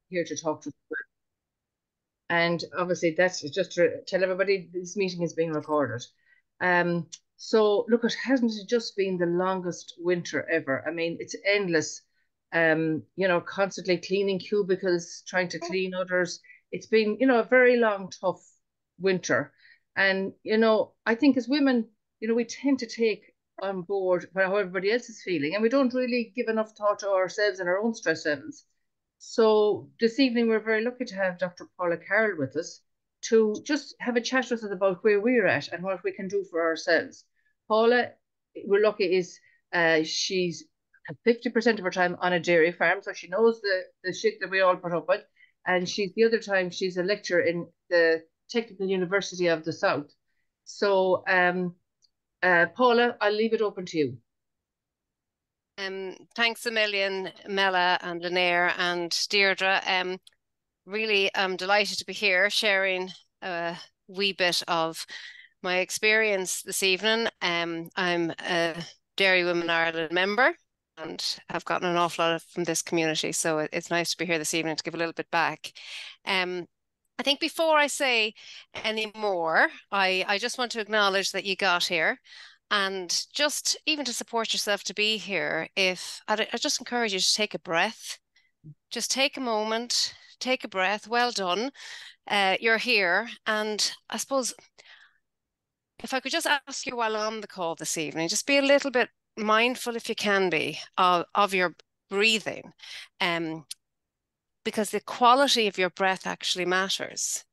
here to talk to. And obviously, that's just to tell everybody this meeting is being recorded. Um, so look, it hasn't just been the longest winter ever. I mean, it's endless. Constantly cleaning cubicles, trying to clean others. It's been, a very long, tough winter. And, I think as women, we tend to take on board how everybody else is feeling, and we don't really give enough thought to ourselves and our own stress levels. So this evening, we're very lucky to have Dr. Paula Carroll with us to just have a chat with us about where we're at and what we can do for ourselves. Paula, we're lucky, is she's 50% of her time on a dairy farm, so she knows the shit that we all put up with. And the other time she's a lecturer in the Technical University of the South. So, Paula, I'll leave it open to you. Thanks a million, Mela and Linair and Deirdre. Really, I'm delighted to be here sharing a wee bit of my experience this evening. I'm a Dairy Women Ireland member and have gotten an awful lot from this community. So it's nice to be here this evening to give a little bit back. I think before I say any more, I just want to acknowledge that you got here. And just even to support yourself to be here, I just encourage you to take a breath, just take a moment, take a breath. Well done. You're here. And I suppose if I could just ask you while on the call this evening, just be a little bit mindful, if you can be, of your breathing, because the quality of your breath actually matters.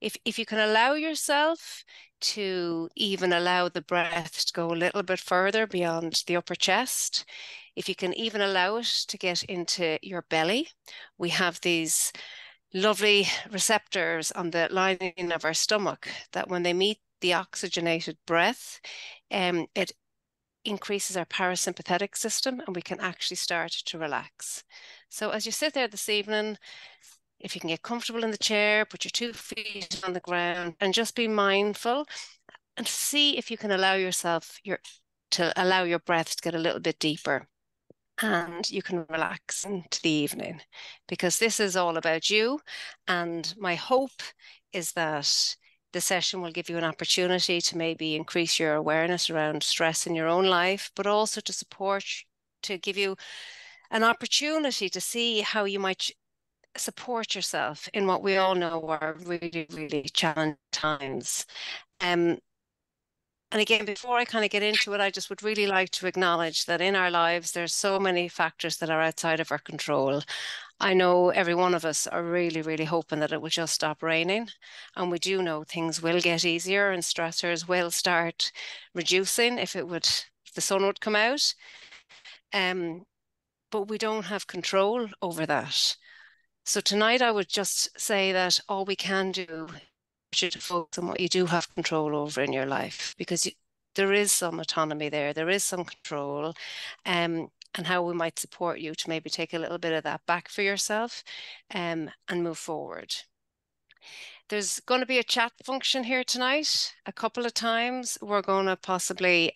If you can allow yourself to even allow the breath to go a little bit further beyond the upper chest, if you can even allow it to get into your belly, we have these lovely receptors on the lining of our stomach that when they meet the oxygenated breath, it increases our parasympathetic system and we can actually start to relax. So as you sit there this evening, if you can get comfortable in the chair, put your 2 feet on the ground and just be mindful and see if you can allow yourself to allow your breath to get a little bit deeper and you can relax into the evening, because this is all about you. And my hope is that the session will give you an opportunity to maybe increase your awareness around stress in your own life, but also to give you an opportunity to see how you might support yourself in what we all know are really, really challenging times. And again, before I kind of get into it, I just would really like to acknowledge that in our lives, there's so many factors that are outside of our control. I know every one of us are really, really hoping that it will just stop raining. And we do know things will get easier and stressors will start reducing if the sun would come out. But we don't have control over that. So tonight I would just say that all we can do is to focus on what you do have control over in your life, because there is some autonomy there, there is some control, and how we might support you to maybe take a little bit of that back for yourself and move forward. There's going to be a chat function here tonight a couple of times. We're going to possibly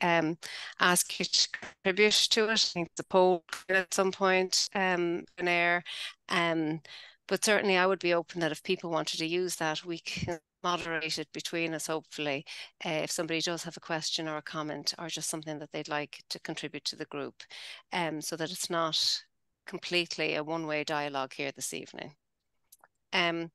ask you to contribute to it. I think the poll at some point in air. But certainly I would be open that if people wanted to use that, we can moderate it between us, hopefully, if somebody does have a question or a comment or just something that they'd like to contribute to the group, so that it's not completely a one-way dialogue here this evening. And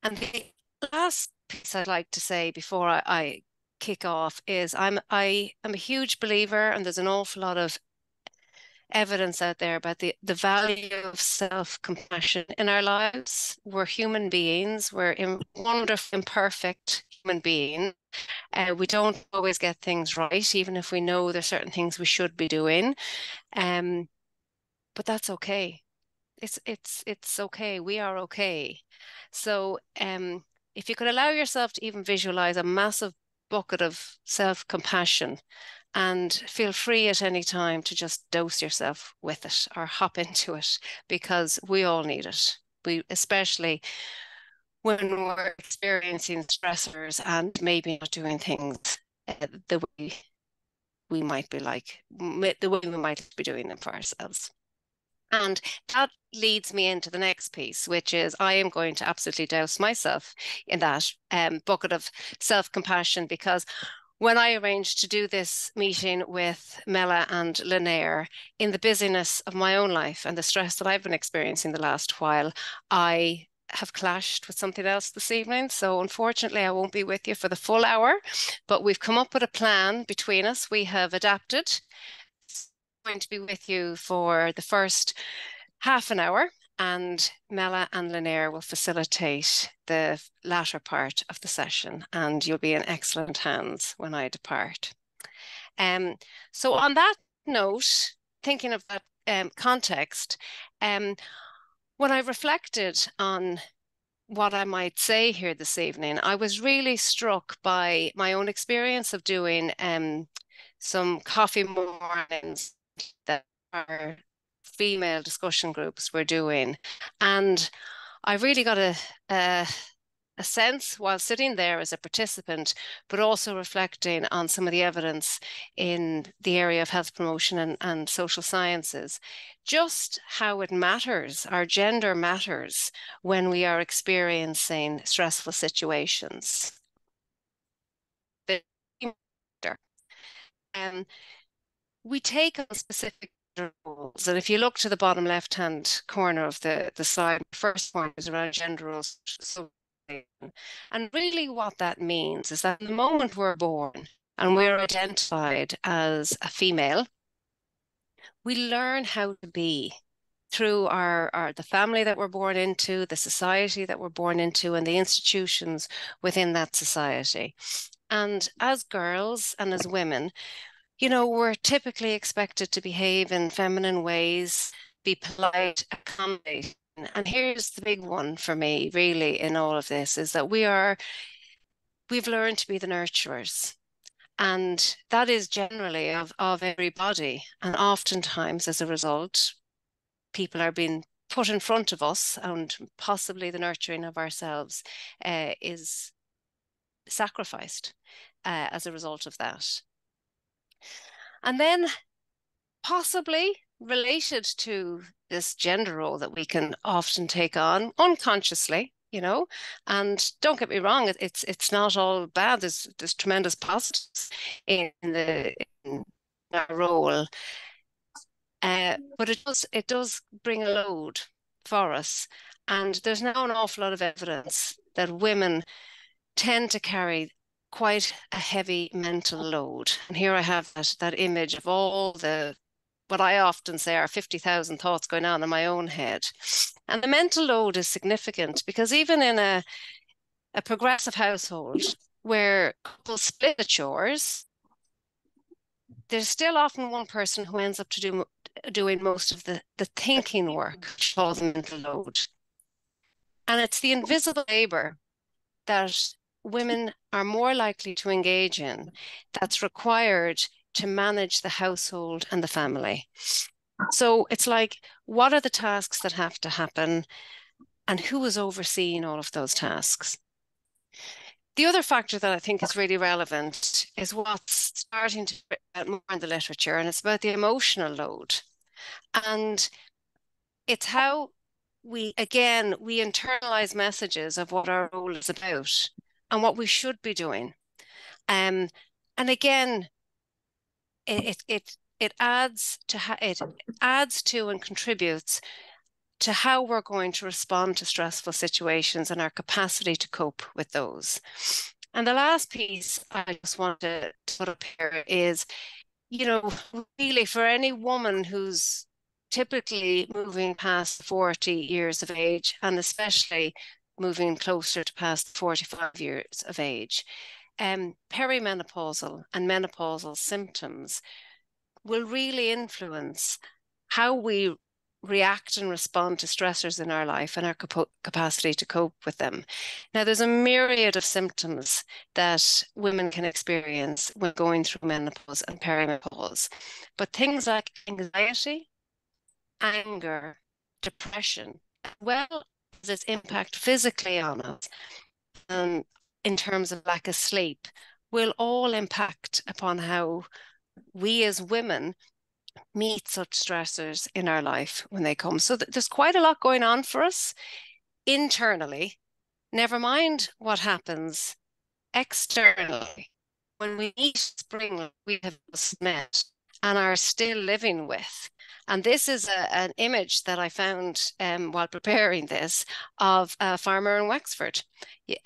the last piece I'd like to say before I kick off is I am a huge believer, and there's an awful lot of evidence out there about the value of self-compassion in our lives. We're human beings. We're wonderful, imperfect human beings. We don't always get things right, even if we know there's certain things we should be doing. But that's okay. It's okay. We are okay. So if you could allow yourself to even visualize a massive bucket of self-compassion, and feel free at any time to just dose yourself with it or hop into it, because we all need it. Especially when we're experiencing stressors and maybe not doing things the way we might be doing them for ourselves. And that leads me into the next piece, which is I am going to absolutely douse myself in that bucket of self-compassion, because when I arranged to do this meeting with Mela and Linnea, in the busyness of my own life and the stress that I've been experiencing the last while, I have clashed with something else this evening. So unfortunately, I won't be with you for the full hour, but we've come up with a plan between us. We have adapted. I'm going to be with you for the first half an hour, and Mela and Linnea will facilitate the latter part of the session, and you'll be in excellent hands when I depart. So on that note, thinking of that context, when I reflected on what I might say here this evening, I was really struck by my own experience of doing some coffee mornings that our female discussion groups were doing. And I really got a sense while sitting there as a participant, but also reflecting on some of the evidence in the area of health promotion and social sciences, just how it matters, our gender matters when we are experiencing stressful situations. Um, we take on specific roles, and if you look to the bottom left-hand corner of the slide, the first point is around gender roles. And really what that means is that the moment we're born and we're identified as a female, we learn how to be through the family that we're born into, the society that we're born into, and the institutions within that society. And as girls and as women, you know, we're typically expected to behave in feminine ways, be polite, accommodating. And here's the big one for me, really, in all of this, is that we've learned to be the nurturers. And that is generally of everybody. And oftentimes, as a result, people are being put in front of us, and possibly the nurturing of ourselves is sacrificed as a result of that. And then possibly related to this gender role that we can often take on unconsciously, you know, and don't get me wrong, it's not all bad. There's tremendous positives in our role, but it does bring a load for us. And there's now an awful lot of evidence that women tend to carry quite a heavy mental load. And here I have that image of all what I often say are 50,000 thoughts going on in my own head. And the mental load is significant because even in a progressive household where couples split the chores, there's still often one person who ends up doing most of the thinking work, which causes mental load. And it's the invisible labor that women are more likely to engage in that's required to manage the household and the family. So it's like, what are the tasks that have to happen and who is overseeing all of those tasks? The other factor that I think is really relevant is what's starting to be more in the literature, and it's about the emotional load. And it's how we internalize messages of what our role is about and what we should be doing. And again, it adds to and contributes to how we're going to respond to stressful situations and our capacity to cope with those. And the last piece I just want to put up here is, you know, really for any woman who's typically moving past 40 years of age, and especially moving closer to past 45 years of age, perimenopausal and menopausal symptoms will really influence how we react and respond to stressors in our life and our capacity to cope with them. Now, there's a myriad of symptoms that women can experience when going through menopause and perimenopause, but things like anxiety, anger, depression, as well as its impact physically on us, in terms of lack of sleep, will all impact upon how we as women meet such stressors in our life when they come. So there's quite a lot going on for us internally, never mind what happens externally. When we meet spring, we have just met and are still living with. And this is an image that I found while preparing this of a farmer in Wexford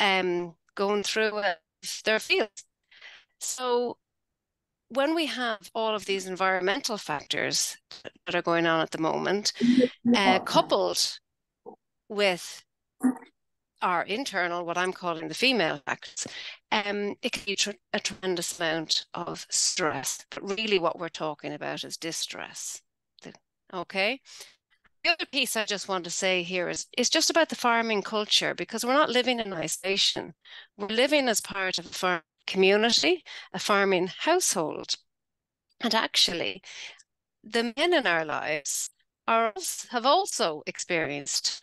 going through their fields. So when we have all of these environmental factors that are going on at the moment, coupled with our internal, what I'm calling the female factors, it can be a tremendous amount of stress. But really what we're talking about is distress. Okay. The other piece I just want to say here is just about the farming culture, because we're not living in isolation. We're living as part of a farm community, a farming household. And actually, the men in our lives have also experienced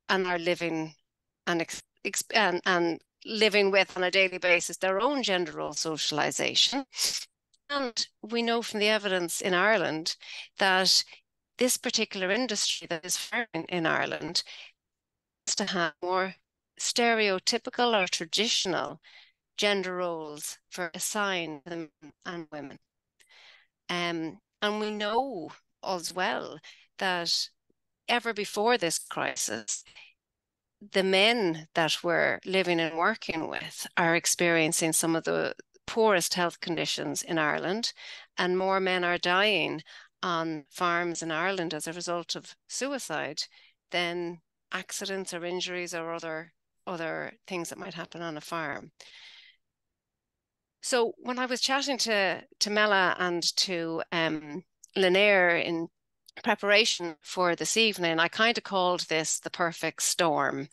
and are living and living with on a daily basis their own gender role socialization. And we know from the evidence in Ireland that this particular industry that is farming in Ireland has to have more stereotypical or traditional gender roles for assigned men and women. And we know as well that ever before this crisis, the men that we're living and working with are experiencing some of the poorest health conditions in Ireland, and more men are dying on farms in Ireland as a result of suicide than accidents or injuries or other things that might happen on a farm. So when I was chatting to Mela and to Linaire in preparation for this evening, I kind of called this the perfect storm.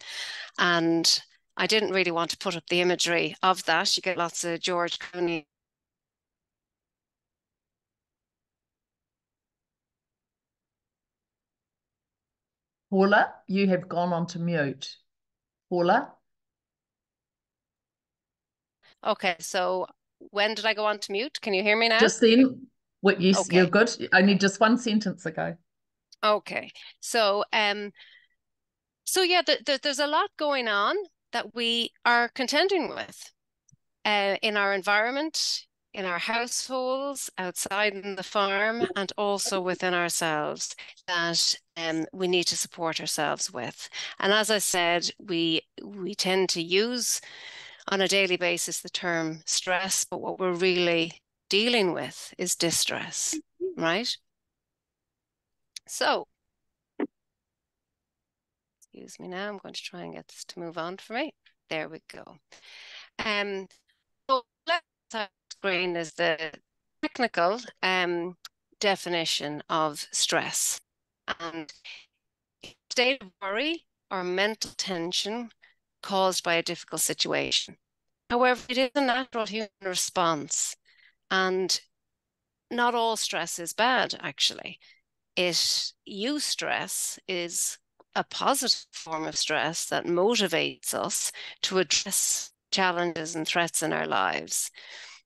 And I didn't really want to put up the imagery of that. You get lots of George Clooney. Paula, you have gone on to mute. Paula? Okay, so when did I go on to mute? Can you hear me now? Just then. What, yes, okay. You're good. Only just one sentence ago. Okay, so yeah, there's a lot going on that we are contending with in our environment, in our households, outside in the farm, and also within ourselves that we need to support ourselves with. And as I said, we tend to use on a daily basis the term stress, but what we're really dealing with is distress, right? So, excuse me now, I'm going to try and get this to move on for me. There we go. So left screen is the technical definition of stress. And state of worry or mental tension caused by a difficult situation. However, it is a natural human response, and not all stress is bad, actually. Eustress is a positive form of stress that motivates us to address challenges and threats in our lives.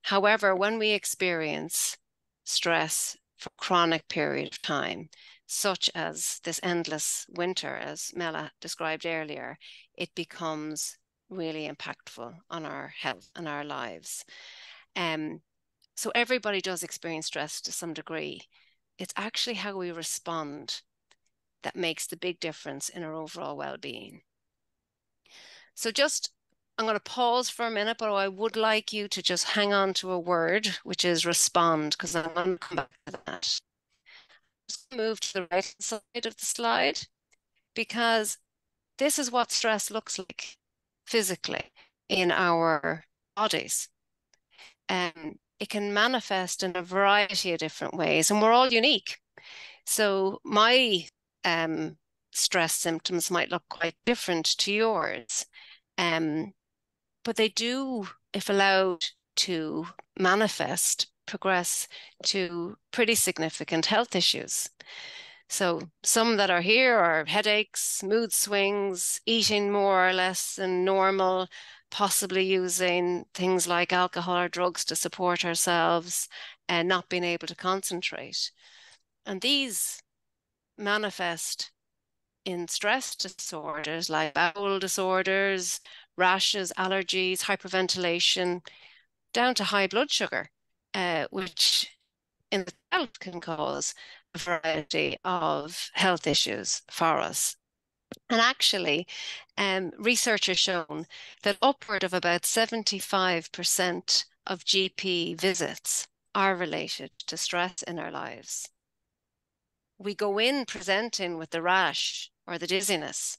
However, when we experience stress for a chronic period of time, such as this endless winter, as Mela described earlier, it becomes really impactful on our health and our lives. So everybody does experience stress to some degree. It's actually how we respond that makes the big difference in our overall well-being. So I'm going to pause for a minute, but I would like you to just hang on to a word, which is respond, because I'm going to come back to that. Just move to the right side of the slide, because this is what stress looks like physically in our bodies. It can manifest in a variety of different ways, and we're all unique. So my stress symptoms might look quite different to yours. But they do, if allowed to manifest, progress to pretty significant health issues. So some that are here are headaches, mood swings, eating more or less than normal, possibly using things like alcohol or drugs to support ourselves, and not being able to concentrate. And these manifest in stress disorders like bowel disorders, rashes, allergies, hyperventilation, down to high blood sugar, which in itself can cause a variety of health issues for us. And actually, research has shown that upward of about 75% of GP visits are related to stress in our lives. We go in presenting with the rash or the dizziness,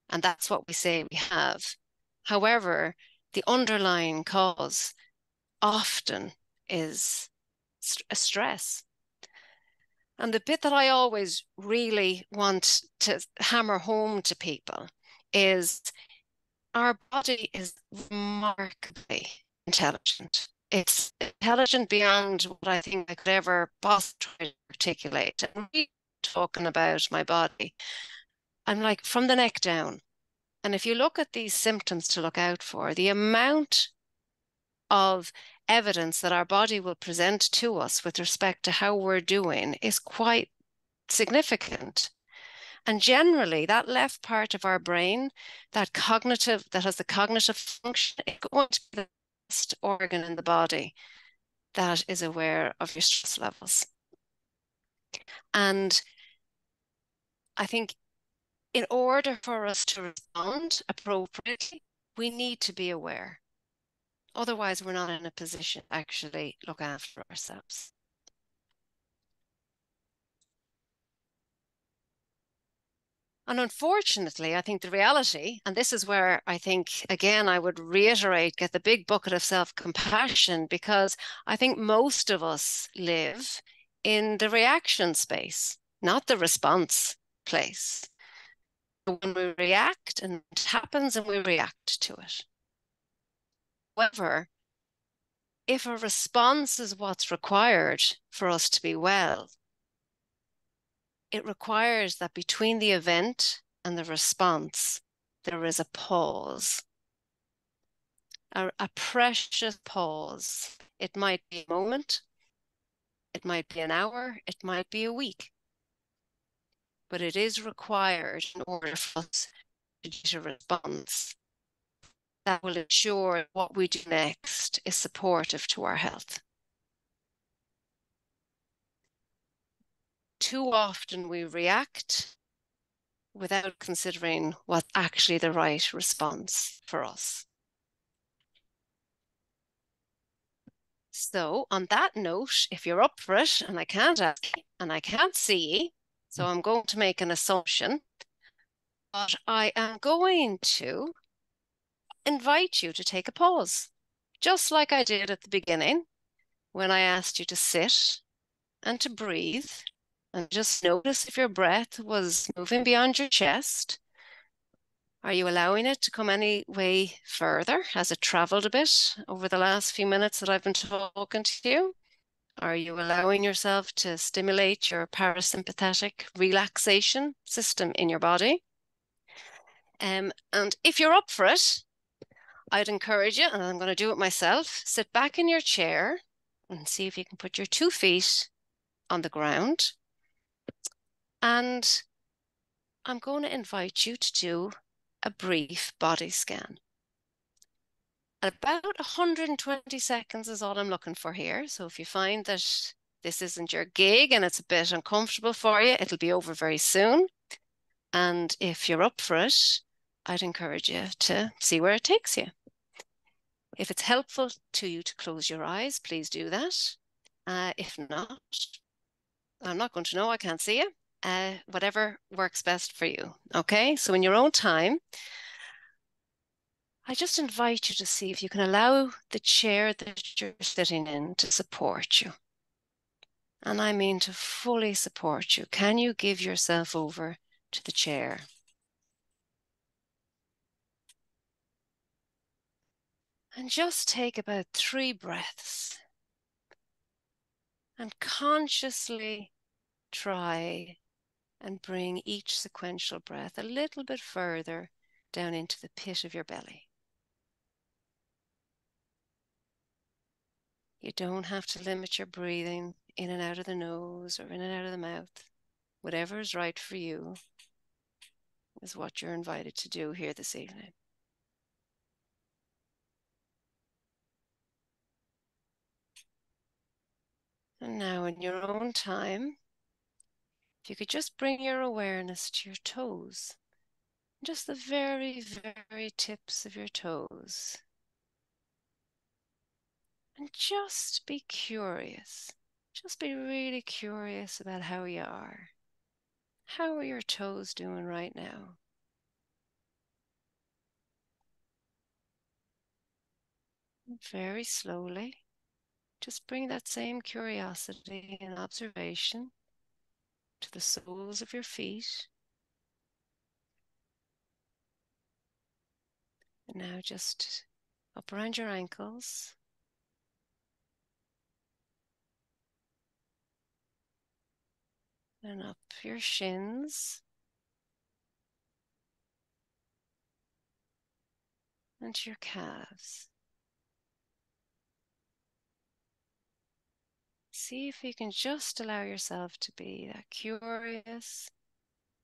and that's what we say we have. However, the underlying cause often is a stress. And the bit that I always really want to hammer home to people is our body is remarkably intelligent. It's intelligent beyond what I think I could ever possibly articulate. And really talking about my body, I'm like from the neck down. And if you look at these symptoms to look out for, the amount of evidence that our body will present to us with respect to how we're doing is quite significant. And generally, that left part of our brain, that has the cognitive function, it's going to be the best organ in the body that is aware of your stress levels. And I think in order for us to respond appropriately, we need to be aware. Otherwise, we're not in a position to actually look after ourselves. And unfortunately, I think the reality, and this is where I think, again, I would reiterate, get the big bucket of self-compassion, because I think most of us live in the reaction space, not the response place. When we react, and it happens and we react to it. However, if a response is what's required for us to be well, it requires that between the event and the response, there is a pause, a precious pause. It might be a moment, it might be an hour, it might be a week, but it is required in order for us to get a response that will ensure what we do next is supportive to our health. Too often we react without considering what's actually the right response for us. So on that note, if you're up for it, and I can't ask and I can't see, so I'm going to make an assumption, but I am going to invite you to take a pause, just like I did at the beginning when I asked you to sit and to breathe and just notice if your breath was moving beyond your chest. Are you allowing it to come any way further? Has it traveled a bit over the last few minutes that I've been talking to you? Are you allowing yourself to stimulate your parasympathetic relaxation system in your body? And if you're up for it, I'd encourage you, and I'm going to do it myself, sit back in your chair and see if you can put your 2 feet on the ground. And I'm going to invite you to do a brief body scan. About 120 seconds is all I'm looking for here. So if you find that this isn't your gig and it's a bit uncomfortable for you, it'll be over very soon. And if you're up for it, I'd encourage you to see where it takes you. If it's helpful to you to close your eyes, please do that. If not, I'm not going to know, I can't see you. Whatever works best for you. Okay, so in your own time, I just invite you to see if you can allow the chair that you're sitting in to support you. And I mean to fully support you. Can you give yourself over to the chair? And just take about 3 breaths and consciously try and bring each sequential breath a little bit further down into the pit of your belly. You don't have to limit your breathing in and out of the nose or in and out of the mouth. Whatever is right for you is what you're invited to do here this evening. And now in your own time, if you could just bring your awareness to your toes, just the very, very tips of your toes. And just be curious. Just be really curious about how you are. How are your toes doing right now? And very slowly, just bring that same curiosity and observation to the soles of your feet. And now just up around your ankles. And up your shins. And to your calves. See if you can just allow yourself to be that curious,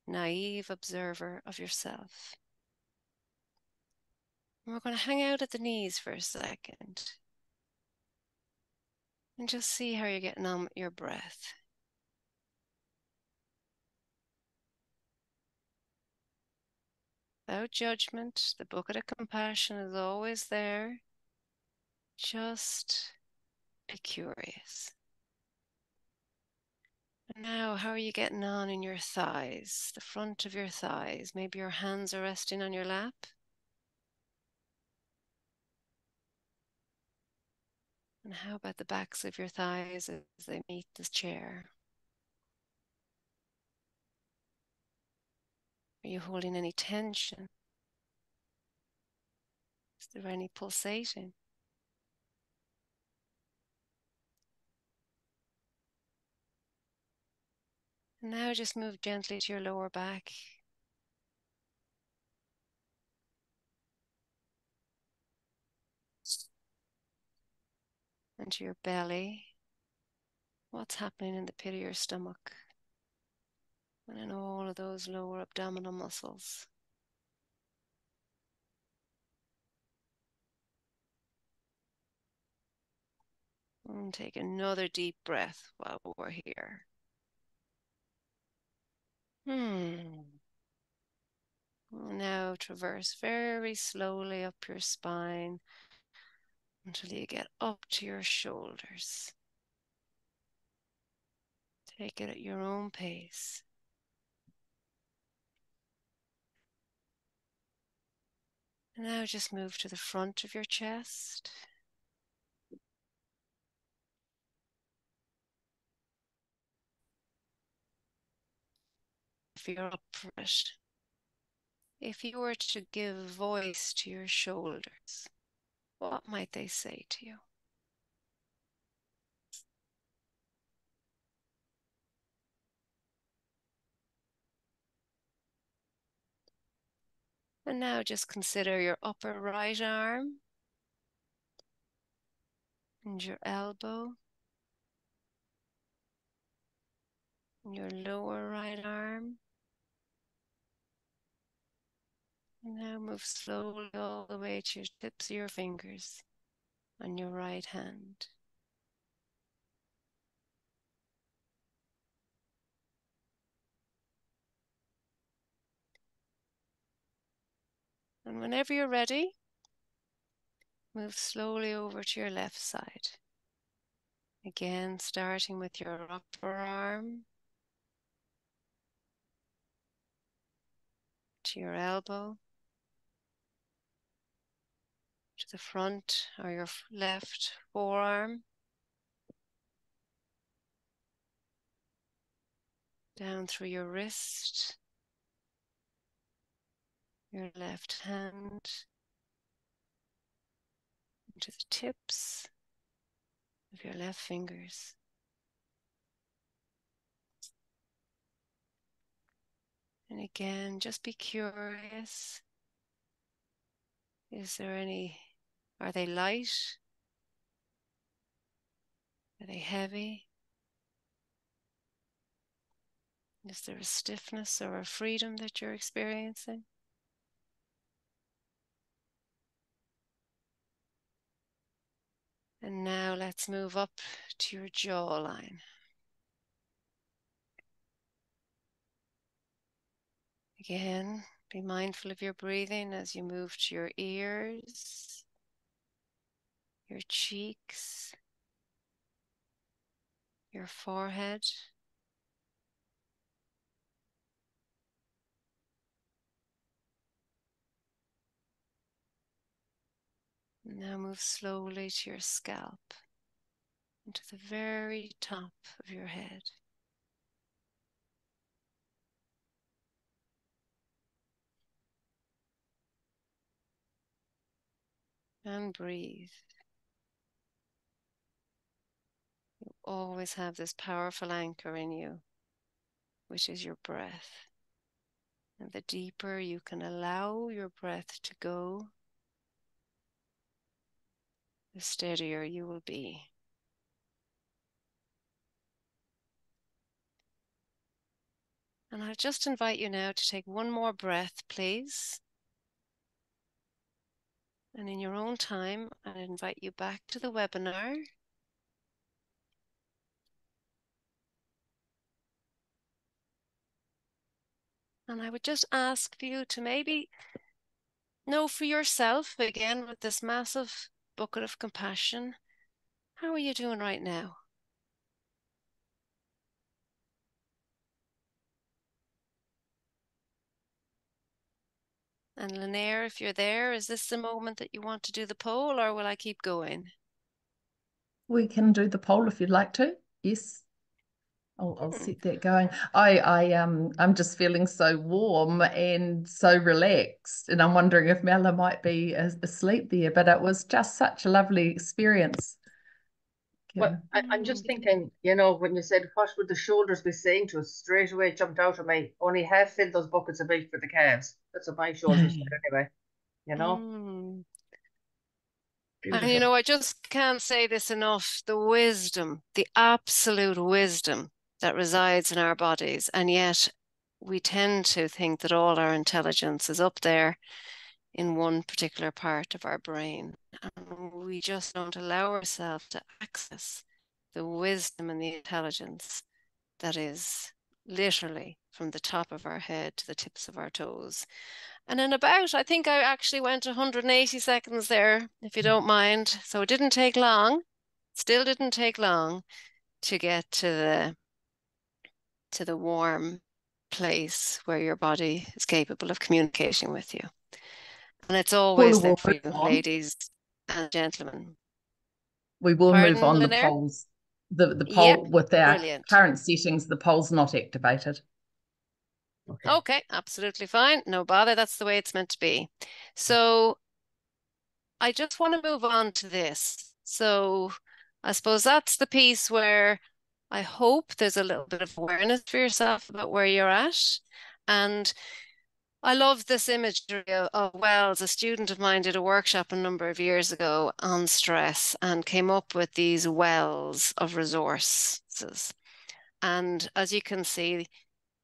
naive observer of yourself. And we're going to hang out at the knees for a second and just see how you're getting on with your breath. Without judgment, the bucket of compassion is always there. Just be curious. And now, how are you getting on in your thighs, the front of your thighs? Maybe your hands are resting on your lap. And how about the backs of your thighs as they meet this chair? Are you holding any tension? Is there any pulsating? And now just move gently to your lower back. And to your belly. What's happening in the pit of your stomach? And in all of those lower abdominal muscles. And take another deep breath while we're here. Now traverse very slowly up your spine until you get up to your shoulders. Take it at your own pace. And now just move to the front of your chest. If you're up for it, if you were to give voice to your shoulders, what might they say to you? And now just consider your upper right arm and your elbow and your lower right arm. And now move slowly all the way to your tips of your fingers on your right hand. And whenever you're ready, move slowly over to your left side. Again, starting with your upper arm to your elbow, to the front or your left forearm, down through your wrist, your left hand, into the tips of your left fingers. And again, just be curious. Are they light? Are they heavy? Is there a stiffness or a freedom that you're experiencing? And now let's move up to your jawline. Again, be mindful of your breathing as you move to your ears, your cheeks, your forehead. Now move slowly to your scalp, and to the very top of your head. And breathe. You always have this powerful anchor in you, which is your breath. And the deeper you can allow your breath to go, the steadier you will be. And I just invite you now to take one more breath, please. And in your own time, I invite you back to the webinar. And I would just ask for you to maybe know for yourself, again, with this massive bucket of compassion, how are you doing right now? And Linaire, if you're there, is this the moment that you want to do the poll, or will I keep going? We can do the poll if you'd like to. Yes. I'll set that going. I'm just feeling so warm and so relaxed, and I'm wondering if Mela might be asleep there, but it was just such a lovely experience. Well, I'm just thinking, when you said, what would the shoulders be saying to us, straight away jumped out of me, only half filled those buckets of milk for the calves. That's what my shoulders said anyway, you know? And Beautiful. I just can't say this enough, the wisdom, the absolute wisdom that resides in our bodies. And yet we tend to think that all our intelligence is up there in one particular part of our brain. And we just don't allow ourselves to access the wisdom and the intelligence that is literally from the top of our head to the tips of our toes. And in about, I think I actually went 180 seconds there, if you don't mind. So it didn't take long, still didn't take long to get to the warm place where your body is capable of communicating with you. And it's Paula always there will for move you, on. ladies and gentlemen. We will move Pardon, on the Linaire? polls. The Yep, poll with our brilliant. current settings, the poll's not activated. Okay, absolutely fine. No bother. That's the way it's meant to be. So I just want to move on to this. So I suppose that's the piece where I hope there's a little bit of awareness for yourself about where you're at. And I love this imagery of wells. A student of mine did a workshop a number of years ago on stress and came up with these wells of resources. And as you can see,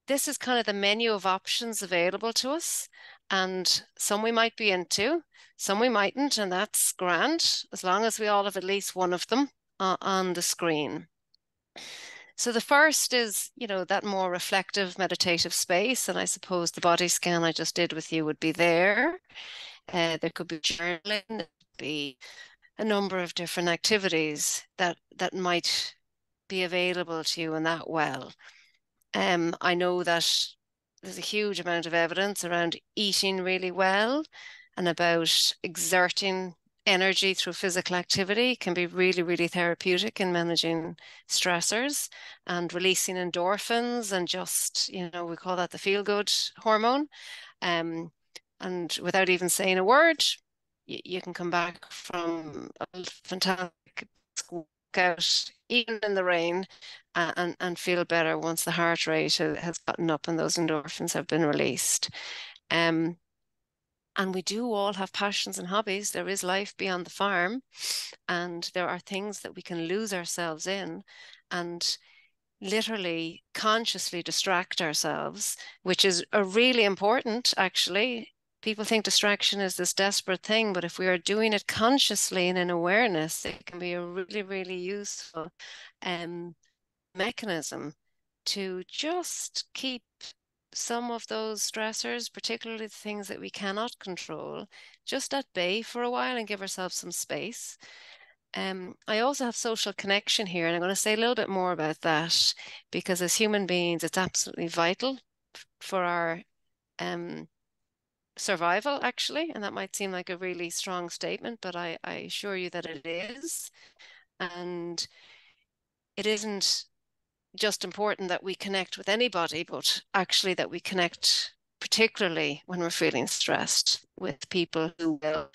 this is kind of the menu of options available to us. And some we might be into, some we mightn't, and that's grand, as long as we all have at least one of them on the screen. So the first is, that more reflective meditative space. And I suppose the body scan I just did with you would be there. There could be journaling, there could be a number of different activities that might be available to you in that well. I know that there's a huge amount of evidence around eating really well and about exerting energy through physical activity can be really, really therapeutic in managing stressors and releasing endorphins and just, we call that the feel-good hormone. And without even saying a word, you can come back from a fantastic workout, even in the rain, and feel better once the heart rate has gotten up and those endorphins have been released. And we do all have passions and hobbies. There is life beyond the farm, and there are things that we can lose ourselves in. And literally consciously distract ourselves, which is a really important, actually. People think distraction is this desperate thing, but if we are doing it consciously and in awareness, it can be a really, really useful mechanism to just keep some of those stressors, particularly the things that we cannot control, just at bay for a while and give ourselves some space. I also have social connection here, and I'm going to say a little bit more about that, because as human beings, it's absolutely vital for our survival, actually. And that might seem like a really strong statement, but I assure you that it is. And it isn't just important that we connect with anybody, but actually that we connect, particularly when we're feeling stressed, with people who will,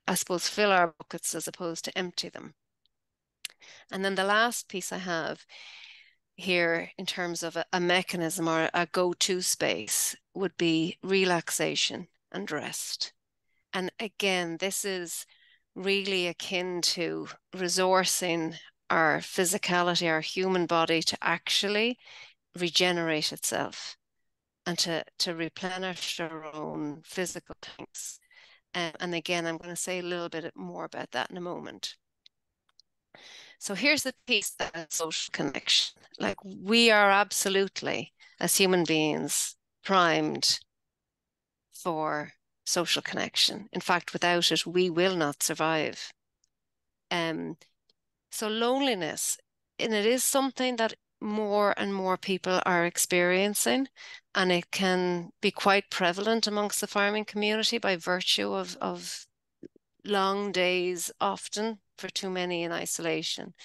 I suppose, fill our buckets as opposed to empty them. And then the last piece I have here in terms of a mechanism or a go-to space would be relaxation and rest. And again, this is really akin to resourcing our physicality, our human body, to actually regenerate itself and to replenish our own physical tanks. And again, I'm going to say a little bit more about that in a moment. So here's the piece that social connection. Like, we are absolutely, as human beings, primed for social connection. In fact, without it, we will not survive. So loneliness, and it is something that more and more people are experiencing, and it can be quite prevalent amongst the farming community by virtue of long days, often for too many in isolation.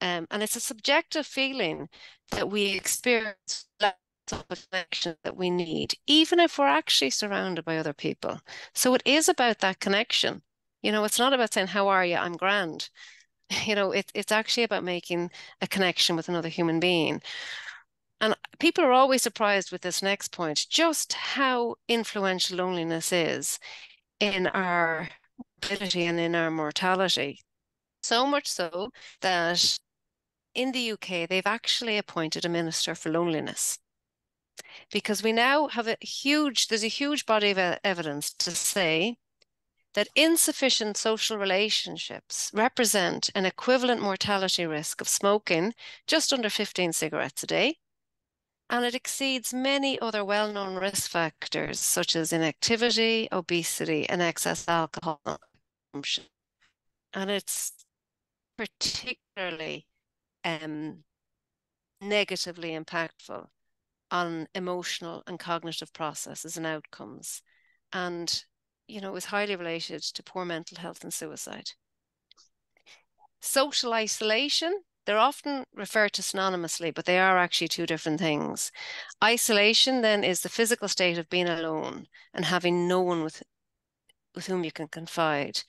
And it's a subjective feeling that we experience less of a connection that we need, even if we're actually surrounded by other people. So it is about that connection. You know, it's not about saying, how are you? I'm grand. You know, it's actually about making a connection with another human being. And people are always surprised with this next point, just how influential loneliness is in our morbidity and in our mortality. So much so that in the UK, they've actually appointed a minister for loneliness, because we now have there's a huge body of evidence to say that insufficient social relationships represent an equivalent mortality risk of smoking just under 15 cigarettes a day. And it exceeds many other well-known risk factors, such as inactivity, obesity, and excess alcohol consumption. And it's particularly negatively impactful on emotional and cognitive processes and outcomes. And, you know, is highly related to poor mental health and suicide. Social isolation, they're often referred to synonymously, but they are actually two different things. Isolation then is the physical state of being alone and having no one with whom you can confide.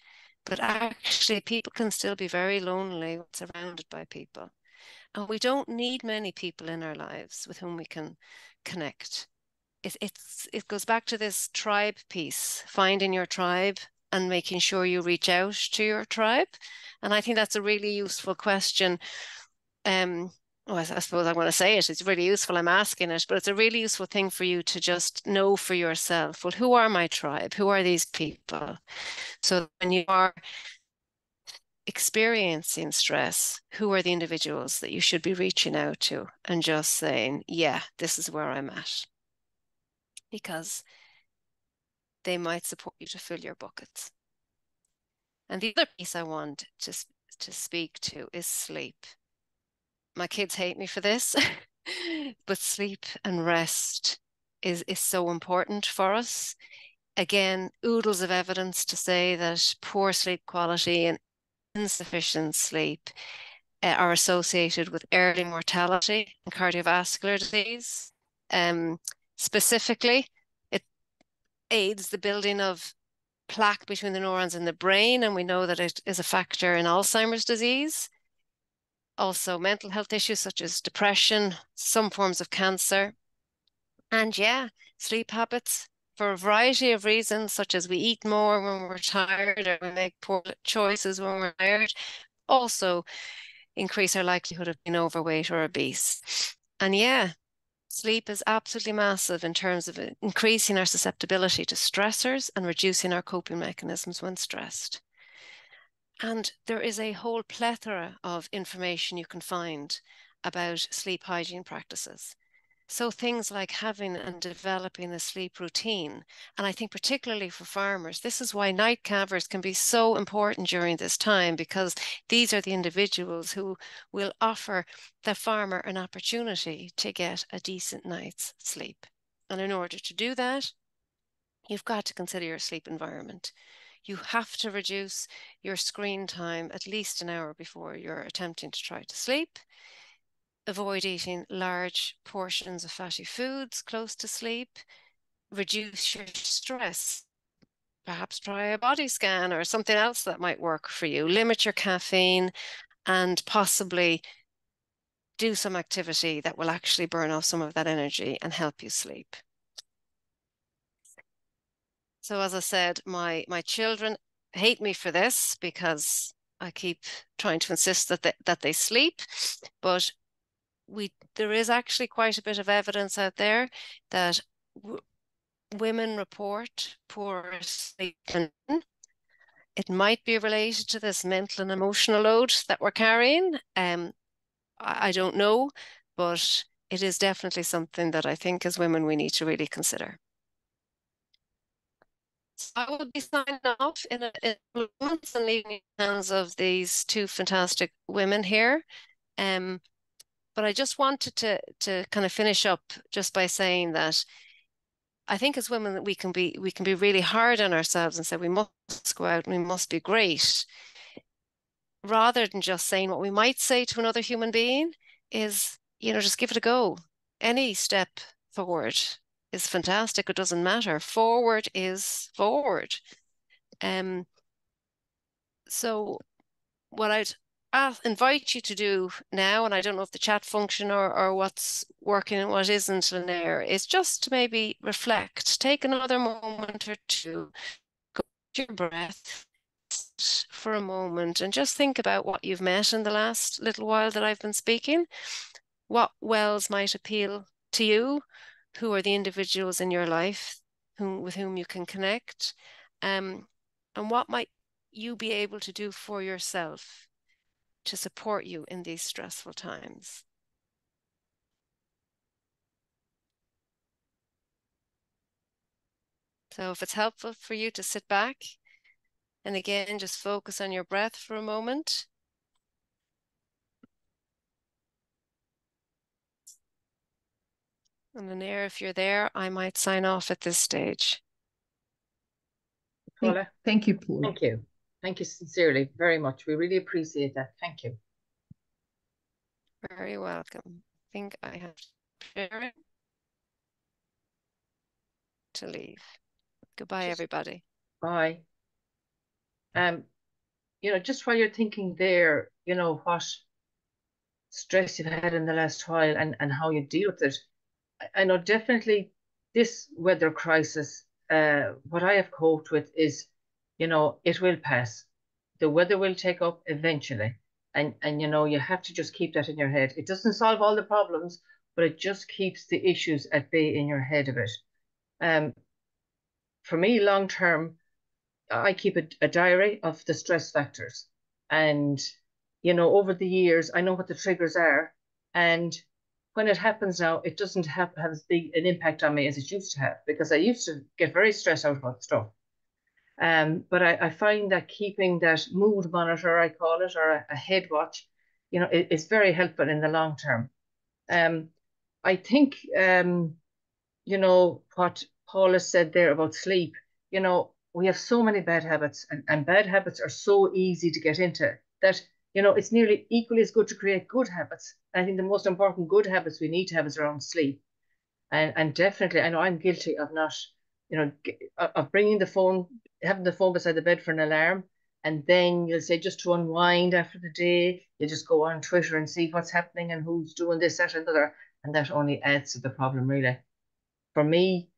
But actually, people can still be very lonely when surrounded by people. And we don't need many people in our lives with whom we can connect. It goes back to this tribe piece, finding your tribe and making sure you reach out to your tribe. And I think that's a really useful question. I suppose I'm going to say it. It's really useful. I'm asking it, but it's a really useful thing for you to just know for yourself. Well, who are my tribe? Who are these people? So when you are experiencing stress, who are the individuals that you should be reaching out to and just saying, yeah, this is where I'm at? Because they might support you to fill your buckets. And the other piece I want to speak to is sleep. My kids hate me for this, but sleep and rest is so important for us. Again, oodles of evidence to say that poor sleep quality and insufficient sleep are associated with early mortality and cardiovascular disease. Specifically, it aids the building of plaque between the neurons in the brain, and we know that it is a factor in Alzheimer's disease. Also, mental health issues such as depression, some forms of cancer. And yeah, sleep habits for a variety of reasons, such as we eat more when we're tired or we make poor choices when we're tired. Also, increase our likelihood of being overweight or obese. And yeah, sleep is absolutely massive in terms of increasing our susceptibility to stressors and reducing our coping mechanisms when stressed. And there is a whole plethora of information you can find about sleep hygiene practices. So things like having and developing a sleep routine. And I think particularly for farmers, this is why night cavers can be so important during this time, because these are the individuals who will offer the farmer an opportunity to get a decent night's sleep. And in order to do that, you've got to consider your sleep environment. You have to reduce your screen time at least an hour before you're attempting to try to sleep. Avoid eating large portions of fatty foods close to sleep. Reduce your stress. Perhaps try a body scan or something else that might work for you. Limit your caffeine and possibly do some activity that will actually burn off some of that energy and help you sleep. So as I said, my children hate me for this because I keep trying to insist that they sleep, but there is actually quite a bit of evidence out there that women report poorer sleep. It might be related to this mental and emotional load that we're carrying. I don't know, but it is definitely something that I think as women we need to really consider. So I will be signing off in a moment and leaving in the hands of these two fantastic women here. But I just wanted to kind of finish up just by saying that I think as women that we can be really hard on ourselves and say we must go out and we must be great, rather than just saying what we might say to another human being is, just give it a go. Any step forward is fantastic. It doesn't matter. Forward is forward. So what I'd invite you to do now, and I don't know if the chat function or what's working and what isn't in there, is just to maybe reflect, take another moment or two, go to your breath for a moment and just think about what you've met in the last little while that I've been speaking. What wells might appeal to you? Who are the individuals in your life with whom you can connect? And what might you be able to do for yourself to support you in these stressful times? So if it's helpful for you to sit back and again, just focus on your breath for a moment. And then if you're there, I might sign off at this stage. Paula. Thank you, Paula. Thank you. Thank you sincerely very much. We really appreciate that. Thank you. Very welcome. I think I have sharing to leave. Goodbye, everybody. Bye. Just while you're thinking there, what stress you've had in the last while and how you deal with it. I know definitely this weather crisis, what I have coped with is, it will pass. The weather will take up eventually. And you have to just keep that in your head. It doesn't solve all the problems, but it just keeps the issues at bay in your head a bit. For me, long term, I keep a diary of the stress factors. And, over the years, I know what the triggers are. And when it happens now, it doesn't have as big an impact on me as it used to have, because I used to get very stressed out about stuff. But I find that keeping that mood monitor, I call it, or a head watch, is very helpful in the long term. I think, what Paula said there about sleep, we have so many bad habits, and bad habits are so easy to get into that, it's nearly equally as good to create good habits. I think the most important good habits we need to have is around sleep. And definitely, I know I'm guilty of not, of bringing having the phone beside the bed for an alarm. And then you'll say, just to unwind after the day, you just go on Twitter and see what's happening and who's doing this, that, and the other. And that only adds to the problem, really. For me,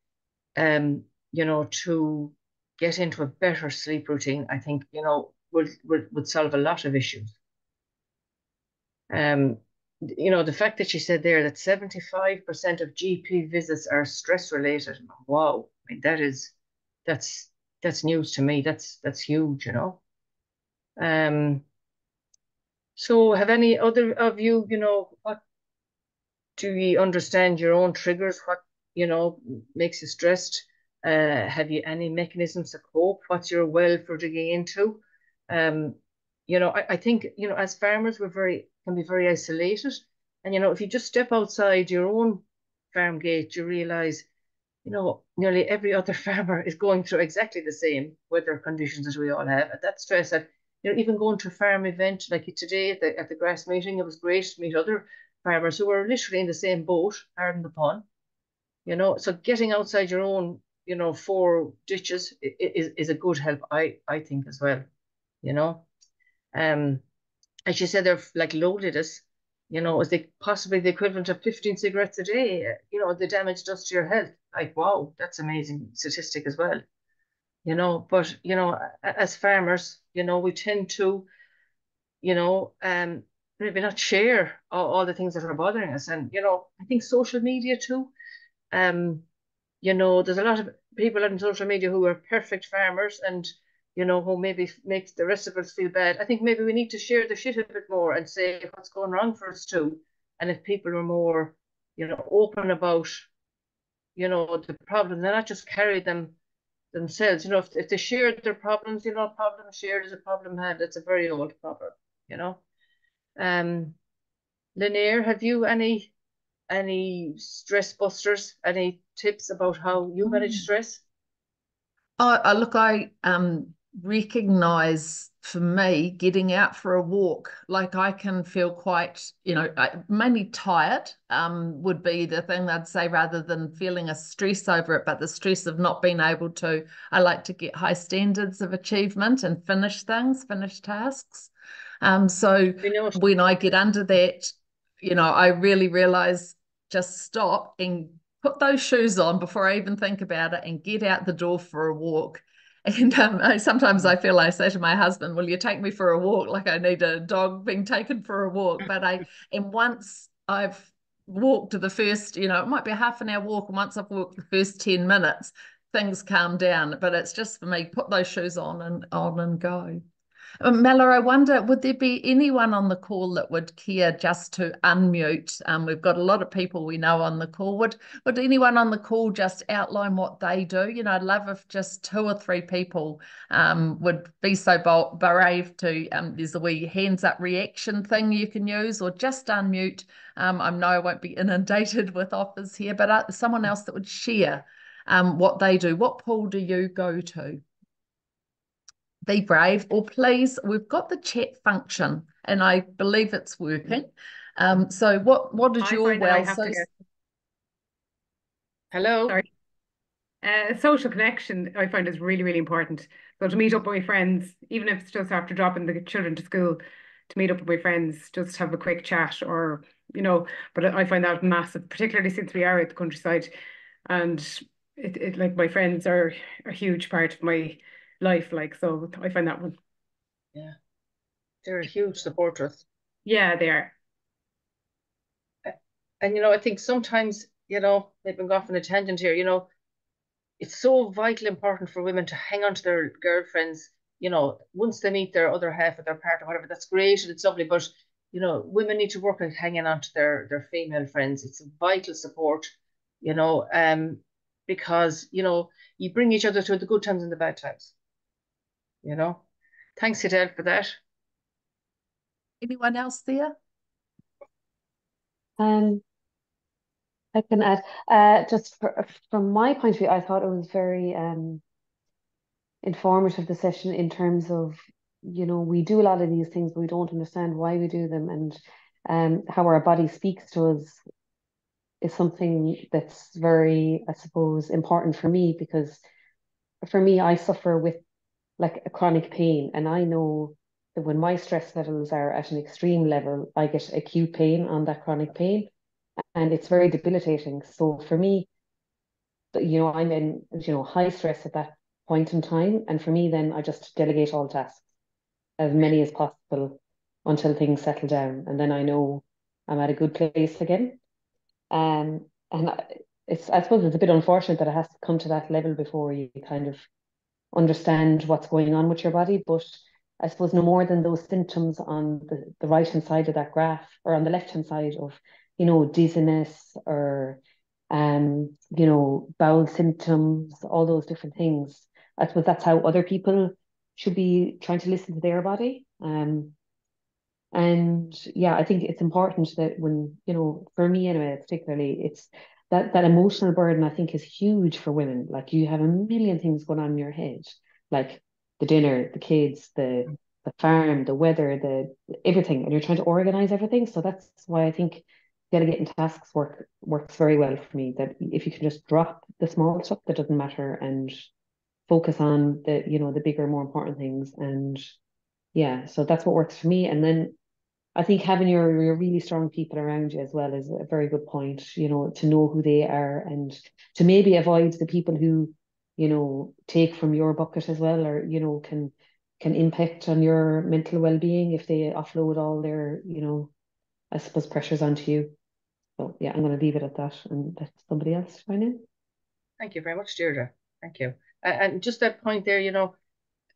to get into a better sleep routine, I think, would solve a lot of issues. Um, the fact that she said there that 75% of GP visits are stress related. Wow. I mean, that's that's news to me. That's huge. Um, so have any other of you, what do you understand your own triggers? What, makes you stressed? Have you any mechanisms to cope? What's your well for digging into? Um, I think, as farmers, can be very isolated. And, if you just step outside your own farm gate, you realize, nearly every other farmer is going through exactly the same weather conditions as we all have. And that stress that, even going to a farm event like today at the grass meeting, it was great to meet other farmers who were literally in the same boat, pardon the pun. So getting outside your own, four ditches is a good help, I think as well. You know, um, as you said, they're like loaded us. Is they possibly the equivalent of 15 cigarettes a day? The damage does to your health. Like, wow, that's amazing statistic as well. But as farmers, we tend to, you know, um, maybe not share all the things that are bothering us. And, I think social media too. Um, there's a lot of people on social media who are perfect farmers and, who maybe makes the rest of us feel bad. I think maybe we need to share the shit a bit more and say what's going wrong for us too. And if people are more, open about, the problems, and not just carry them themselves. If they shared their problems, a problem shared is a problem had. It's a very old proverb, you know. Um, Linnea, have you any stress busters? Any tips about how you manage stress? Look, I recognize for me getting out for a walk, like I can feel quite, mainly tired, would be the thing I'd say rather than feeling a stress over it, but the stress of not being able to. I like to get high standards of achievement and finish tasks. So We know. when I get under that, I really realize just stop and put those shoes on before I even think about it and get out the door for a walk. And sometimes I feel I say to my husband, "Will you take me for a walk?" Like I need a dog being taken for a walk. And once I've walked the first, it might be a half an hour walk, and once I've walked the first 10 minutes, things calm down. But it's just for me, put those shoes on and go. Mella, I wonder, would there be anyone on the call that would care just to unmute? We've got a lot of people we know on the call. Would anyone on the call just outline what they do? I'd love if just 2 or 3 people would be so brave to, there's a wee hands up reaction thing you can use, or just unmute. I know I won't be inundated with offers here, but someone else that would share what they do. What pool do you go to? Be brave, or please, we've got the chat function and I believe it's working. So what is your Hello. Sorry. Social connection I find is really, really important. So to meet up with my friends, even if it's just after dropping the children to school, to meet up with my friends, just have a quick chat or, but I find that massive, particularly since we are at the countryside. And it like my friends are a huge part of my life, so I find that one. Yeah, they're a huge supporter. Yeah, they are. And I think sometimes, they've been off on a tangent here, it's so vital important for women to hang on to their girlfriends, once they meet their other half of their partner, whatever, that's great and it's lovely, but women need to work at hanging on to their female friends. It's a vital support, because you bring each other through the good times and the bad times. Thanks, Adele, for that. Anyone else there? I can add, just from my point of view, I thought it was very informative, the session, in terms of, we do a lot of these things, but we don't understand why we do them, and how our body speaks to us is something that's very, I suppose, important for me, because for me, I suffer with like a chronic pain, and I know that when my stress levels are at an extreme level, I get acute pain on that chronic pain, and it's very debilitating. So for me, I'm in, high stress at that point in time. And for me, then I just delegate all tasks, as many as possible. until things settle down. And then I know I'm at a good place again. And I suppose it's a bit unfortunate that it has to come to that level before you kind of understand what's going on with your body. But I suppose no more than those symptoms on the right hand side of that graph, or on the left hand side of, dizziness, or bowel symptoms, all those different things. I suppose that's how other people should be trying to listen to their body. And yeah, I think it's important that when, for me anyway, particularly, it's that emotional burden, I think, is huge for women. Like, you have a million things going on in your head, like the dinner, the kids, the farm, the weather, the everything, and you're trying to organize everything. So that's why I think delegating tasks works very well for me. That if you can just drop the small stuff that doesn't matter and focus on the bigger, more important things. And yeah, so that's what works for me. And then I think having your really strong people around you as well is a very good point, to know who they are, and to maybe avoid the people who, take from your bucket as well, or, can impact on your mental well-being if they offload all their, I suppose, pressures onto you. So yeah, I'm going to leave it at that and let somebody else chime in. Thank you very much, Deirdre. Thank you. And just that point there,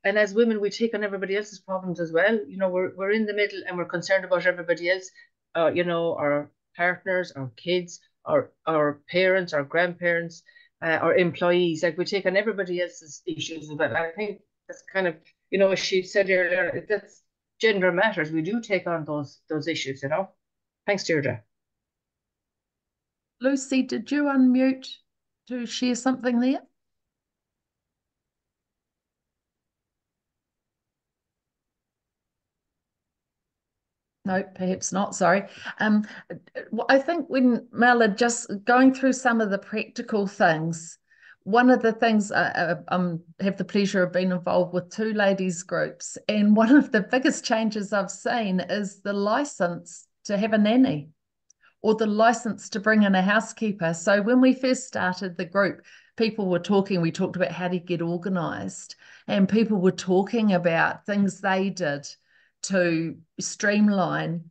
and as women, we take on everybody else's problems as well. We're in the middle and we're concerned about everybody else. Our partners, our kids, our parents, our grandparents, our employees. Like, we take on everybody else's issues as well. I think that's kind of, as she said earlier, that's gender matters. We do take on those issues. Thanks, Deirdre. Lucy, did you unmute to share something there? No, perhaps not. Sorry. I think when Mel are just going through some of the practical things, one of the things I have the pleasure of being involved with 2 ladies groups, and one of the biggest changes I've seen is the license to have a nanny, or the license to bring in a housekeeper. So when we first started the group, people were talking, we talked about how to get organised, and people were talking about things they did to streamline.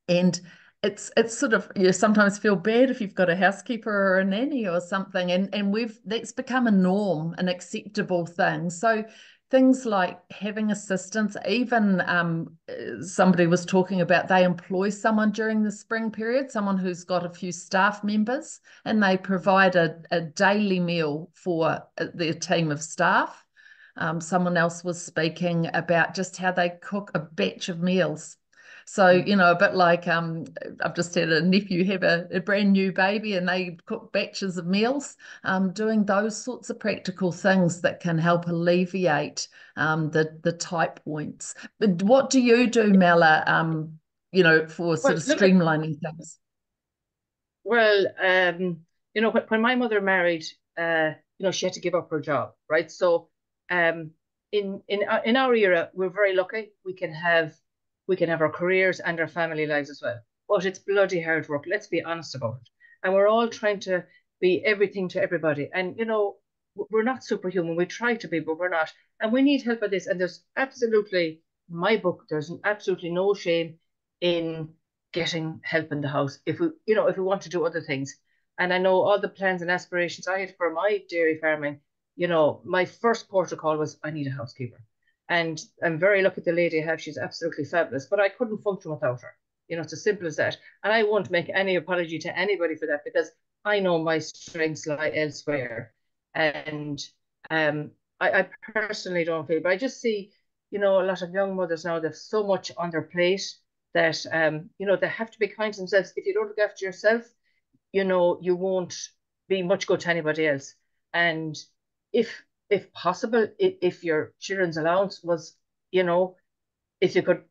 And it's sort of, you sometimes feel bad if you've got a housekeeper or a nanny or something, and that's become a norm, an acceptable thing. So things like having assistants, even somebody was talking about they employ someone during the spring period, someone who's got a few staff members, and they provide a daily meal for their team of staff. Someone else was speaking about just how they cook a batch of meals. So, a bit like I've just had a nephew have a brand new baby, and they cook batches of meals, doing those sorts of practical things that can help alleviate the tight points. But what do you do, Mela, for sort of streamlining things? Well, when my mother married, she had to give up her job, right? So, in our era, we're very lucky. We can have our careers and our family lives as well. But it's bloody hard work. Let's be honest about it. And we're all trying to be everything to everybody. And we're not superhuman. We try to be, but we're not. And we need help with this. And there's absolutely, in my book, there's absolutely no shame in getting help in the house if we want to do other things. And I know all the plans and aspirations I had for my dairy farming. My first protocol was, I need a housekeeper. And I'm very lucky the lady I have. She's absolutely fabulous, but I couldn't function without her. It's as simple as that. And I won't make any apology to anybody for that, because I know my strengths lie elsewhere. And I personally don't feel, but I just see, a lot of young mothers now, they've so much on their plate that, they have to be kind to themselves. If you don't look after yourself, you won't be much good to anybody else. And if possible, if your children's allowance was, if you could,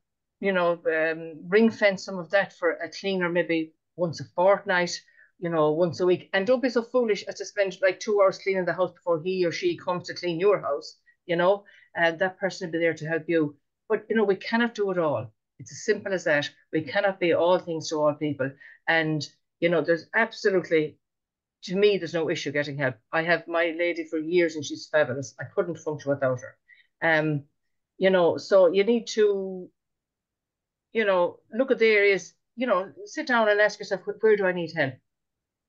ring fence some of that for a cleaner, maybe once a fortnight, once a week. And don't be so foolish as to spend like 2 hours cleaning the house before he or she comes to clean your house, and that person will be there to help you. But, we cannot do it all. It's as simple as that. We cannot be all things to all people. And, there's absolutely, to me, there's no issue getting help. I have my lady for years and she's fabulous. I couldn't function without her. So you need to look at the areas, sit down and ask yourself, where do I need help?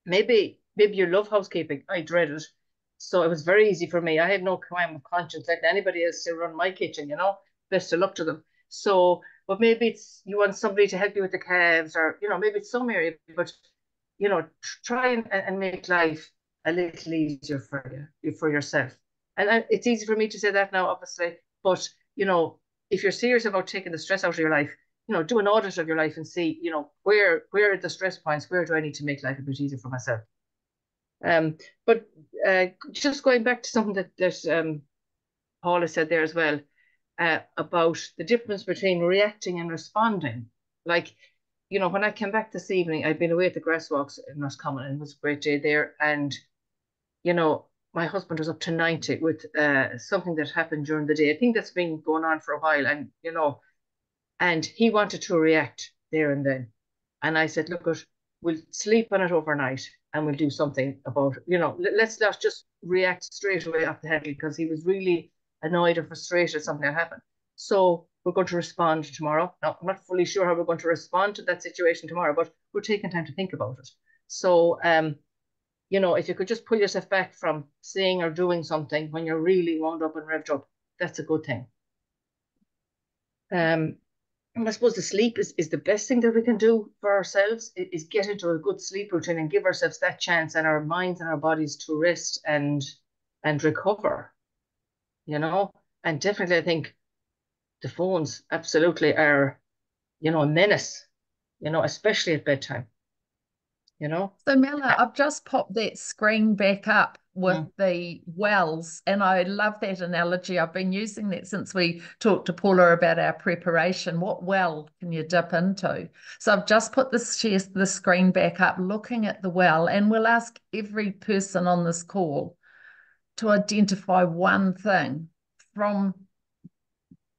Maybe you love housekeeping. I dread it. So it was very easy for me. I had no crime of conscience like anybody else to run my kitchen, best of luck to them. So, but maybe it's you want somebody to help you with the calves, or maybe it's some area, but try and make life a little easier for you, for yourself. And it's easy for me to say that now, obviously, but if you're serious about taking the stress out of your life, do an audit of your life and see, where are the stress points, where do I need to make life a bit easier for myself. But just going back to something that Paula said there as well, about the difference between reacting and responding. Like, when I came back this evening, I'd been away at the grass walks in Roscommon, and it was a great day there. And, my husband was up to 90 with something that happened during the day. I think that's been going on for a while. And he wanted to react there and then. And I said, look, we'll sleep on it overnight and we'll do something about it. Let's not just react straight away off the head, because he was really annoyed or frustrated at something that happened. So we're going to respond tomorrow. Now, I'm not fully sure how we're going to respond to that situation tomorrow, but we're taking time to think about it. So, if you could just pull yourself back from saying or doing something when you're really wound up and revved up, that's a good thing. And I suppose the sleep is the best thing that we can do for ourselves, is get into a good sleep routine and give ourselves that chance, and our minds and our bodies to rest and recover, And definitely, I think the phones absolutely are, a menace, especially at bedtime, So Mela, I've just popped that screen back up with the wells, and I love that analogy. I've been using that since we talked to Paula about our preparation. What well can you dip into? So I've just put the screen back up, looking at the well, and we'll ask every person on this call to identify one thing from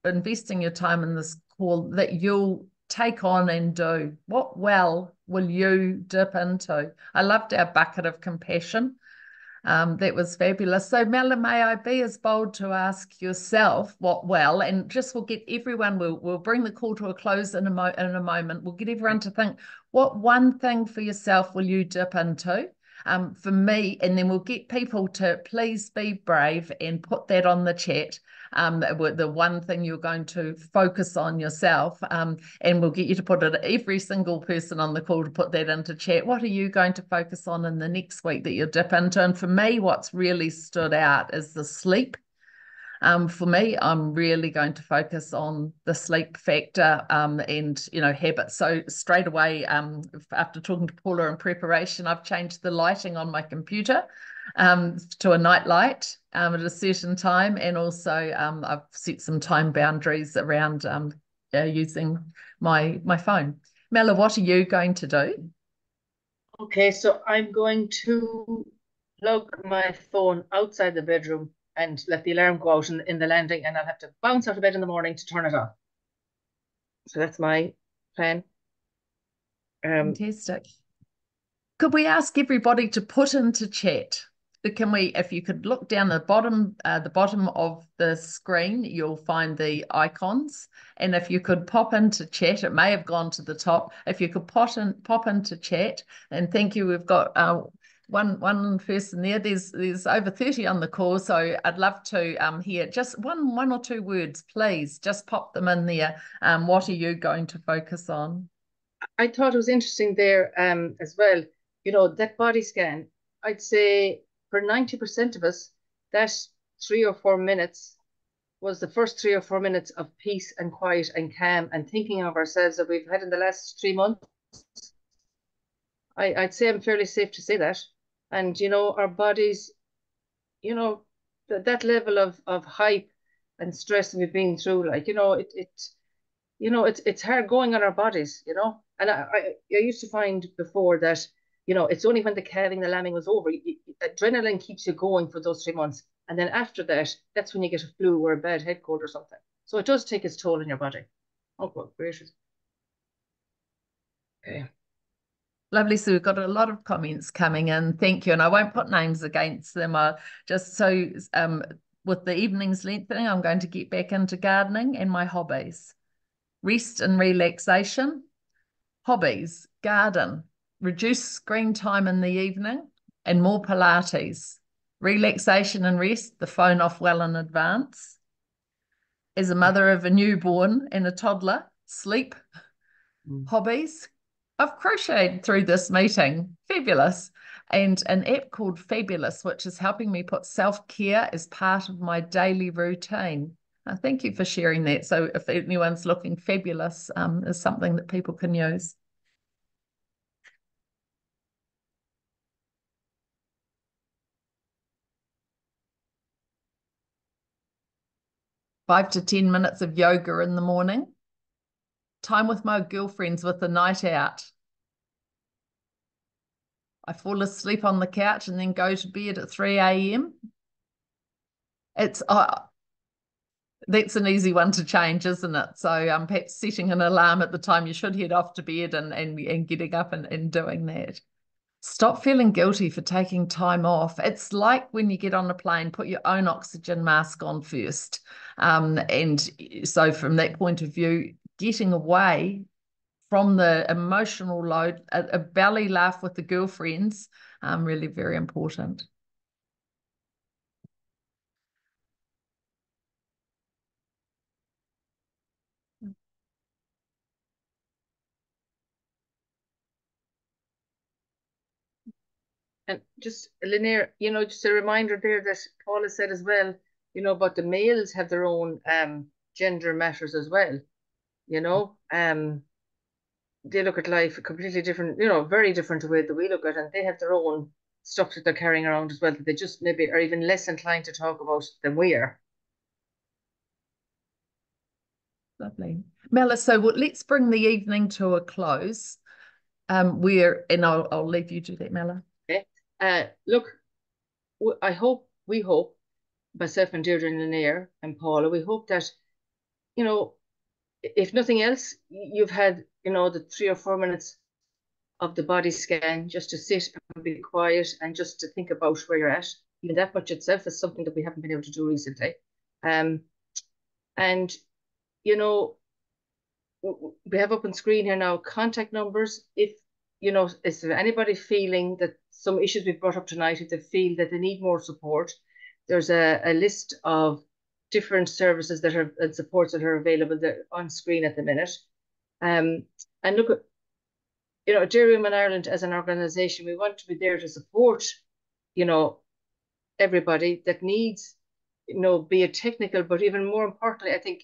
investing your time in this call that you'll take on and do. What well will you dip into? I loved our bucket of compassion. That was fabulous. So Mela, may I be as bold to ask yourself what well, and just we'll get everyone, we'll bring the call to a close in a moment. We'll get everyone to think, what one thing for yourself will you dip into? For me, and then we'll get people to please be brave and put that on the chat. The one thing you're going to focus on yourself, and we'll get you to put it, every single person on the call, to put that into chat. What are you going to focus on in the next week that you dip into? And for me, what's really stood out is the sleep. For me, I'm really going to focus on the sleep factor and habits. So straight away, after talking to Paula in preparation, I've changed the lighting on my computer to a night light at a certain time, and also I've set some time boundaries around using my phone. Mela, what are you going to do? Okay, so I'm going to plug my phone outside the bedroom and let the alarm go out in the landing, and I'll have to bounce out of bed in the morning to turn it off. So that's my plan. Fantastic. Could we ask everybody to put into chat? Can we, if you could look down the bottom of the screen, you'll find the icons. And if you could pop into chat, it may have gone to the top. If you could pop into chat, and thank you. We've got one person there. There's over 30 on the call, so I'd love to hear just one or two words, please. Just pop them in there. What are you going to focus on? I thought it was interesting there as well. That body scan, I'd say for 90% of us, that 3 or 4 minutes was the first 3 or 4 minutes of peace and quiet and calm and thinking of ourselves that we've had in the last 3 months. I'd say I'm fairly safe to say that. And, our bodies, that level of hype and stress that we've been through, like, it's hard going on our bodies, And I used to find before that, it's only when the calving, the lambing was over, adrenaline keeps you going for those 3 months. And then after that, that's when you get a flu or a bad head cold or something. So it does take its toll on your body. Oh, God gracious. Okay. Lovely. So we've got a lot of comments coming in. Thank you. And I won't put names against them. Just so with the evenings lengthening, I'm going to get back into gardening and my hobbies. rest and relaxation, hobbies, garden, reduce screen time in the evening, and more Pilates. Relaxation and rest, the phone off well in advance. As a mother of a newborn and a toddler, sleep, hobbies. I've crocheted through this meeting, fabulous, and an app called Fabulous, which is helping me put self-care as part of my daily routine. Thank you for sharing that. So if anyone's looking, Fabulous is something that people can use. Five to 10 minutes of yoga in the morning. Time with my girlfriends with a night out. I fall asleep on the couch and then go to bed at 3 a.m. It's that's an easy one to change, isn't it? So perhaps setting an alarm at the time you should head off to bed and getting up and doing that. Stop feeling guilty for taking time off. It's like when you get on a plane, put your own oxygen mask on first. And so from that point of view, getting away from the emotional load, a belly laugh with the girlfriends, really very important. And just, Linnea, just a reminder there that Paula said as well, but the males have their own gender matters as well, they look at life completely different, very different the way that we look at it, and they have their own stuff that they're carrying around as well that they just maybe are even less inclined to talk about than we are. Lovely. Mela, so let's bring the evening to a close. And I'll leave you to that, Mela. Okay. Look, we hope, myself and Deirdre and Linnea and Paula, we hope that, if nothing else, you've had, the 3 or 4 minutes of the body scan just to sit and be quiet and just to think about where you're at. Even that much itself is something that we haven't been able to do recently. And, we have up on screen here now contact numbers. If, is there anybody feeling that some issues we've brought up tonight, if they feel that they need more support, there's a list of different services and supports that are available there on screen at the minute. And look at, Dairy Women Ireland as an organisation, we want to be there to support, everybody that needs, be it technical, but even more importantly, I think,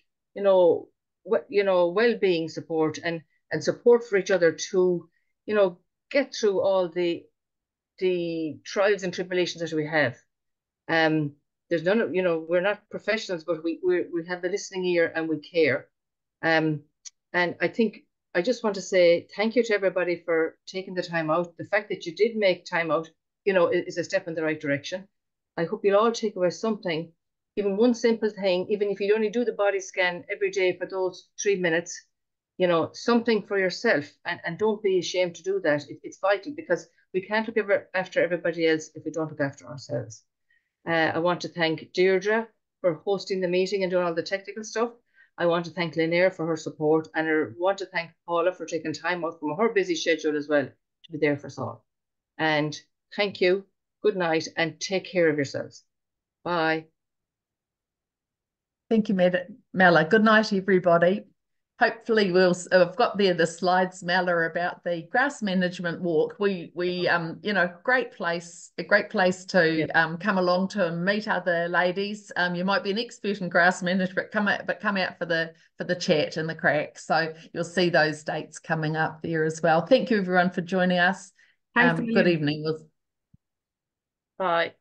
well-being support and support for each other to, get through all the trials and tribulations that we have. There's none of, we're not professionals, but we have the listening ear and we care. And I think I just want to say thank you to everybody for taking the time out. The fact that you did make time out, is a step in the right direction. I hope you'll all take away something, even one simple thing, even if you only do the body scan every day for those 3 minutes, something for yourself, and don't be ashamed to do that. It's vital, because we can't look after everybody else if we don't look after ourselves. I want to thank Deirdre for hosting the meeting and doing all the technical stuff. I want to thank Linnea for her support, and I want to thank Paula for taking time out from her busy schedule as well to be there for us all. And thank you, good night, and take care of yourselves. Bye. Thank you, Mela. Good night, everybody. Hopefully I've got there the slides, Mela, about the grass management walk. We great place to come along to meet other ladies. You might be an expert in grass management, but come out for the chat and the crack. So you'll see those dates coming up there as well. Thank you everyone for joining us. Thanks, good evening. Bye.